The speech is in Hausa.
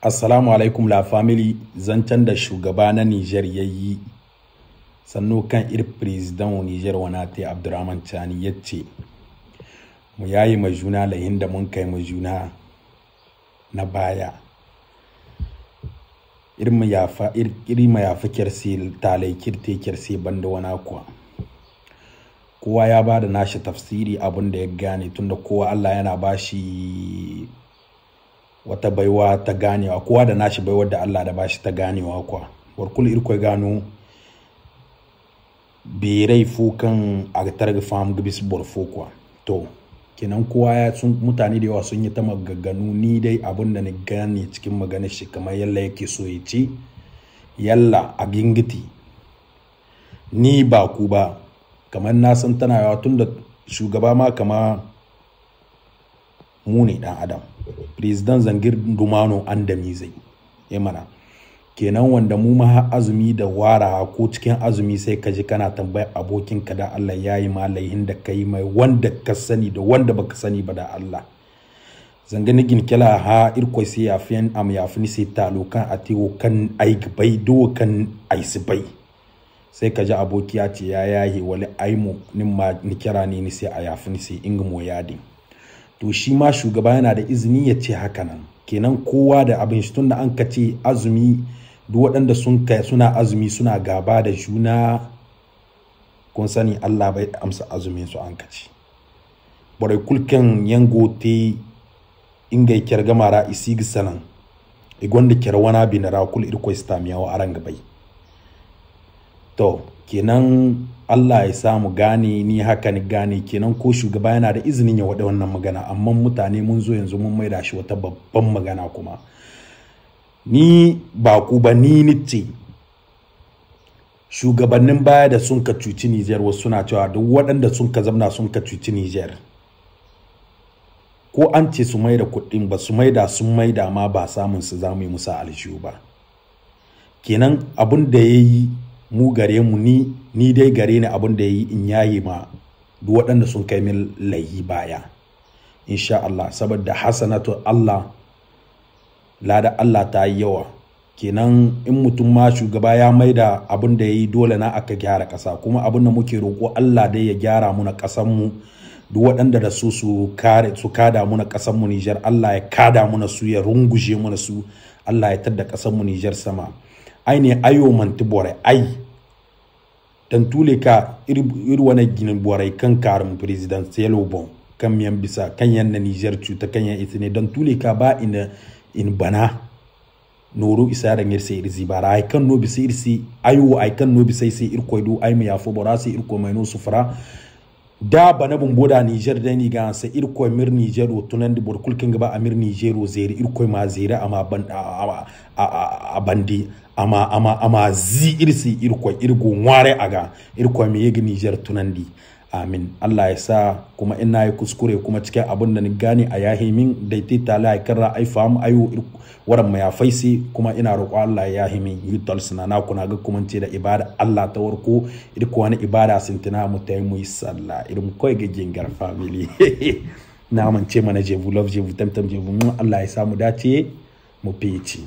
Assalamu alaikum la family, zancen da shugaba na Niger ya yi sannu kan president Niger Wanate Abdurrahman Chani ya ce mu yayi ma juna lahin da mun kai ma juna na baya irin ma yafa kersi talai kirte kersi banda wana kuwa kowa ya bada nashi tafsiri abin da ya gane tunda kowa Allah yana bashi wata baiwa ta ganewa, kowa da nashi baiwa da Allah da bashi ta ganewa kwa warkul irko gano birai fukan a targa fam gibis borfo kwa to kenan kowa ya sun mutane da yawa sun yi ta magaganu. Ni dai abin da ni gane cikin maganar shi kamar yalla yake so ya ce yalla a gingiti ni ba ku ba kamar na san tana yawa tunda shugaba ma kama mu ne dan adam president Zangir Dumano andami zai yi mana kenan wanda mu ma azumi da wara ko cikin azumi sai ka ji kana tambayar abokin ka da Allah yayi ma laihin da kai mai wanda ka sani da wanda baka sani ba da Allah zangani gin kala ha irko sai yafiyan am yafini sai talukan atiwo kan aik bai do kan aisi bai sai ka ji aboki ya ce ya yahi wali aimu nin ma ni kira ni sai a yafini sai ingmo yadi to shi ma shugaba yana da izini ya ce haka nan kenan kowa da abin shi tunda an kace azumi duk waɗanda sun kai suna azumi suna gaba da juna kun sani Allah bai amsa azumin su an kace bare kulkan yango te inga kirga mara isigi sanan igonda kirwana binara kul irko istamiya wa aranga bai to kenan Allah ya samu gane ni haka ni gane kenan ko shugaba yana da izinin ya wada wannan magana amma mutane mun zo yanzu mun maida shi wata babban magana kuma ni ba ku ba ni nice shugabannin baya da sun ka cuci Niger wasu suna cewa duk waɗanda sun ka zamna sun ka cuci Niger ko an ce su maida kuɗin ba su maida sun maida ma ba samun su zamu yi musa alshiyu ba kenan abun da yayi mu gare mu ni dai gare ni abin da yi in yayi ma duk waɗanda sun kai min laihi baya insha Allah saboda hasanatu Allah lada Allah ta yi yawa kenan in mutum ma shugaba ya maida abin da yayi dole na aka gyara ƙasa kuma abin da muke roƙo Allah dai ya gyara mu na ƙasar mu duk waɗanda da su kada mu na ƙasar mu Niger Allah ya kada mu na su ya runguje mu na su Allah ya tada ƙasar mu Niger sama aine ayo manti bore ai dan tule ka iri wana ginin bore kan karin president selo bon kan miyan bisa kan yan na Niger cuta kan yan itine dan tule ka ba in bana noro isara ngirse irzi bara ai kan no bisa irsi ayo ai kan no bisa sai irko do ai mi yafo bora sai irko mai no sufra da bana bumboda Niger da ni ga sai irko mir Niger o tunan di bor kulkin gaba amir Niger o zeri irko ma zeri ama ban a bandi ama zi irsi irko irgo ngware aga irko mi yegi Niger tunandi amin Allah ya sa kuma ina yi kuskure kuma cikin abin da ni gane a yahi min daidai tala ya karra ai famu ayo waran mai faisi kuma ina roƙo Allah ya yahi min yutal sunana kuna ga kuma ce da ibada Allah ta warko irko wani ibada sintina mu tayi mu sallah irin koi ga jingar family na mance mana je vous love je vous temtem je vous Allah ya sa mu dace mu fici